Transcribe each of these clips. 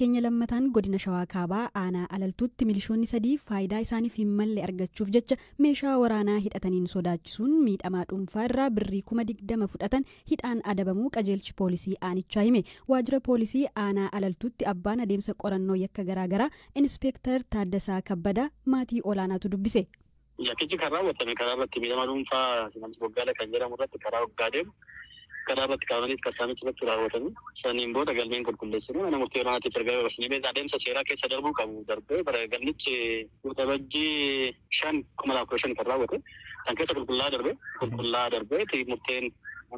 Keenya lammataan godina Shawaa Kaabaa aanaa alaltuutti milishoonni sadii faayidaa isaaniif hin malle argachuuf jecha meeshaa waraanaa hidhataniin sodaachisuun miidhamaa dhuunfaa irraa birrii 20,000 fudhatan hidhaan adabamuu qajeelchi poolisii aanichaa hime. Waajjira poolisii aanaa alaltuutti abbaan adeemsa qorannoo yakka garaagaraa Inspektar Taaddasaa Kabbadaa maatii olaanaatu dubbise. Yakkichi karaa wattame karaa irratti miidhamaa dhuunfaa namni waggaala kan jedhamu irratti karaa waggaa deemu. Karaa irratti kaa'amanii kasaamichi irratti raawwatanii saniin booda galmeen qulqulleessanii mana murtii olaanaatiif ergaa dabarsanii beeza adeemsa seeraa keessa darbuu qabu darbee bara galmichi Waxabajjii 5,2015 kan raawwate kan keessa qulqullaa darbee murteen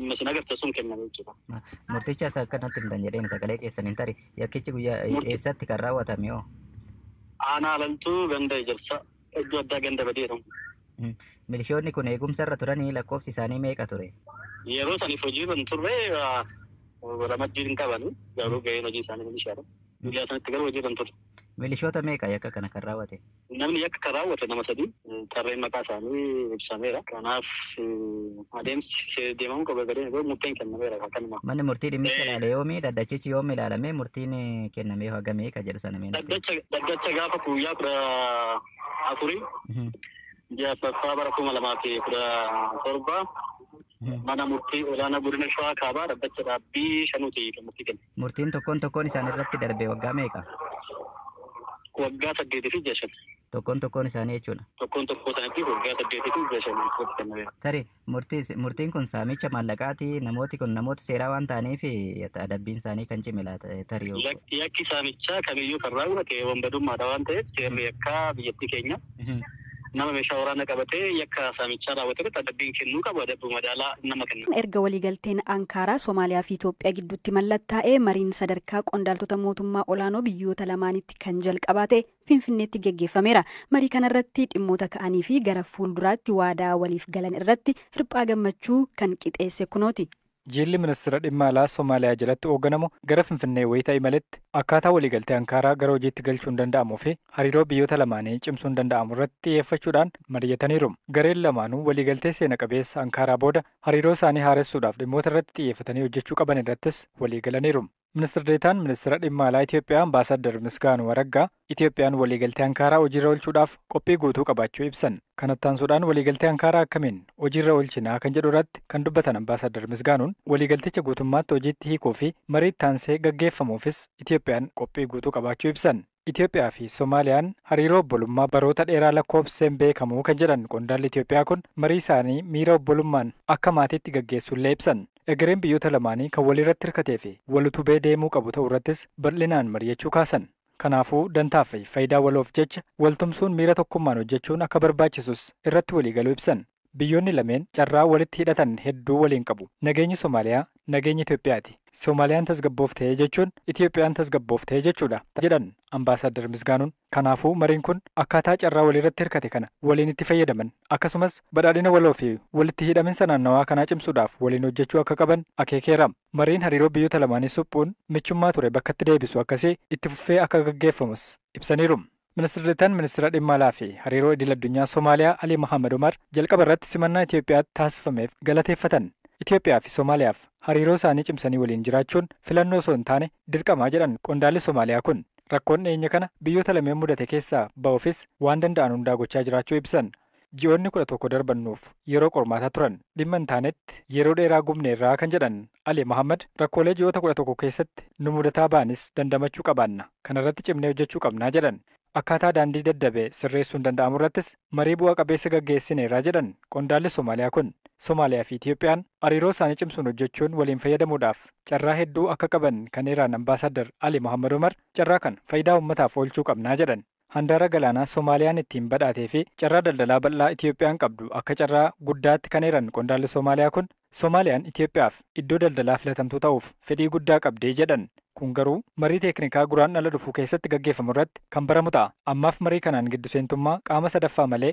amma sin agarsiisuun kenname jechuudha. Murticha isa akkanatti himtan jedheen sagalee keessaniin tari yakkichi guyyaa eessatti kan raawwatame hoo? Aanaa alaltuu ganda Ejersaa iddoo addaa ganda Badii jedhamu. Milishoonni kun eegumsa irra turanii lakkoofsi isaanii meeqa ture? Yeroo saniif hojii ban turre ramaddii hin qaban garuu gaheen hojii isaanii milishaadha. Guyyaa sanitti garuu hojii ban turre. Milishoota meeqa yakka kana kan raawwate? Namni yakka kan raawwate nama 3 tarreen maqaa isaanii ibsameera. Kanaaf adeemsi deemamuu qaba gadeen garuu murteen kennameera akkanuma. Manni murtii dhimmicha ilaale yoomii dhaddachichi yoom ilaalame murtiin kennamee hagamee ka jedhu sana meenatti? Dhaddacha gaafa guyyaa 14 ji'a Saffaraa bara 2017 mana murtii olaanaa godina Shawaa Kaabaa dhaddacha dhaabbii 5 kan murtii kenne. Murtiin tokkoon isaan irratti darbe waggaa meeqa? Waggaa 8 fi 5. Tokkoon isaanii jechuudha. Tokkoon isaaniitti waggaa 8 fi 5 kennameera. Tari murtiin kun saamicha maallaqaati namooti kun namoota seeraa waan ta'aniif adabbiin isaanii kan cime laata tari yoo. Yakki saamichaa kamiyyuu kan raawwate wanbadummaadha waan ta'eef seerri yakkaa biyyattii keenya. Nama meeshaa waraanaa qabatee yakka saamichaa raawwatetti adabbiin kennuu qabu adabbii madaalaa nama kenna. Erga waliigalteen Ankaaraa Somaaliyaa fi Itoophiyaa gidduutti mallattaa'ee mariin sadarkaa qondaaltota mootummaa olaanoo biyyoota lamaanitti kan jalqabate Finfinneetti geggeeffameera. Marii kanarratti dhimmoota ka'anii fi gara fuulduraatti waadaa waliif galan irratti hirphaa gammachuu kan qixeesse kunooti. Jilli ministeera dhimma alaa Somaaliyaa jalatti hoogganamu gara Finfinnee wayita imaletti akkaataa waliigaltee Ankaaraa gara hojiitti galchuun danda'amuu fi hariiroo biyyoota lamaanii cimsuun danda'amu irratti xiyyeeffachuudhaan mari'ataniiru. Gareen lamaanuu waliigaltee seena qabeessa Ankaaraa booda hariiroo isaanii haaressuudhaaf dhimmoota irratti xiyyeeffatanii hojjechuu qaban irrattis waliigalaniiru. Ministeerri Deetaan ministeera dhimma alaa Itoophiyaa Ambaasaadder Misgaanuu Araggaa Itoophiyaan waliigaltee Ankaaraa hojiirra oolchuudhaaf qophii guutuu qabaachuu ibsan. Kanatti aansuudhaan waliigaltee Ankaaraa akkamiin hojiirra oolchinaa kan jedhu irratti kan dubbatan Ambaasaadder Misgaanuun waliigalticha guutummaatti hojiitti hiikuu fi marii taansee gaggeeffamuufis Itoophiyaan qophii guutuu qabaachuu ibsan. Itoophiyaa fi Somaaliyaan hariiroo obbolummaa baroota dheeraa lakkoofseen beekamu kan jedhan qondaalli Itoophiyaa kun marii isaanii miira obbolummaan akka maatiitti gaggeessuullee ibsan. Egereen biyyoota lamaanii kan walirratti hirkatee fi wal utubee deemuu qabu ta'uu irrattis bal'inaan mari'achuu kaasan. Kanaafuu dantaa fi faayidaa waloof jecha waltumsuun miira tokkummaan hojjechuun akka barbaachisus irratti waliigaluu ibsan. Biyyoonni lameen carraa walitti hidhatan hedduu waliin qabu. Nageenyi Somaaliyaa nageenya Itoophiyaati. Somaaliyaan tasgabbooftee jechuun Itoophiyaan tasgabbooftee jechuudha jedhan Ambaasaadder Misgaanuun. Kanaafuu mariin kun akkaataa carraa walirratti hirkate kana waliin itti fayyadaman akkasumas badhaadhina waloo fi walitti hidhaminsa naannawaa kanaa cimsuudhaaf waliin hojjechuu akka qaban akeekeera. Mariin hariiroo biyyoota lamaanii suphuun michummaa ture bakkatti deebisu akkasii itti fufee akka gaggeeffamus ibsaniiru. Ministeerri Deetaan ministeera dhimma alaa fi hariiroo idil addunyaa Somaaliyaa Alii Mohaammed Omar jalqaba irratti simannaa Itoophiyaatti taasifameef galateeffatan. Itoophiyaa fi Somaaliyaaf hariiroo isaanii cimsanii waliin jiraachuun filannoo osoo hin taane dirqamaa jedhan qondaalli Somaaliyaa kun rakkoon dhiyeenya kana biyyoota lameen mudate keessaa ba'uufis waan danda'an hundaa gochaa jiraachuu ibsan. Ji'oonni 11 darbannuuf yeroo qormaataa turan dhimma hin taanetti yeroo dheeraa gubneerraa kan jedhan Ali Mohaammed rakkoolee ji'oota 11 keessatti nu mudataa ba'anis dandamachuu qabaanna. Kana irratti cimnee hojjechuu qabnaa jedhan. Akkaataa daandii daddabee sirreessuun danda'amu irrattis marii bu'aa qabeessa gaggeessineerraa jedhan qondaalli Somaaliyaa kun. Somaaliyaa fi Itoophiyaan hariiroo isaanii cimsuun hojjechuun waliin fayyadamuudhaaf carraa hedduu akka qaban kan eeran Ambaasaadder Ali Mohaammed Omar carraa kan faayidaa uummataaf oolchuu qabnaa jedhan. Handaara galaanaa Somaaliyaan ittiin badhaatee fi carraa daldalaa bal'aa Itoophiyaan qabdu akka carraa guddaatti kan eeran qondaalli Somaaliyaa kun Somaaliyaan Itoophiyaaf iddoo daldalaa filatamtuu ta'uuf fedhii guddaa qabdee jedhan. Kun garuu marii teeknikaa guraan ala dhufuu keessatti gaggeeffamu irratti kan baramu ta'a. Ammaaf marii kanaan giddu seentummaa qaama sadaffaa malee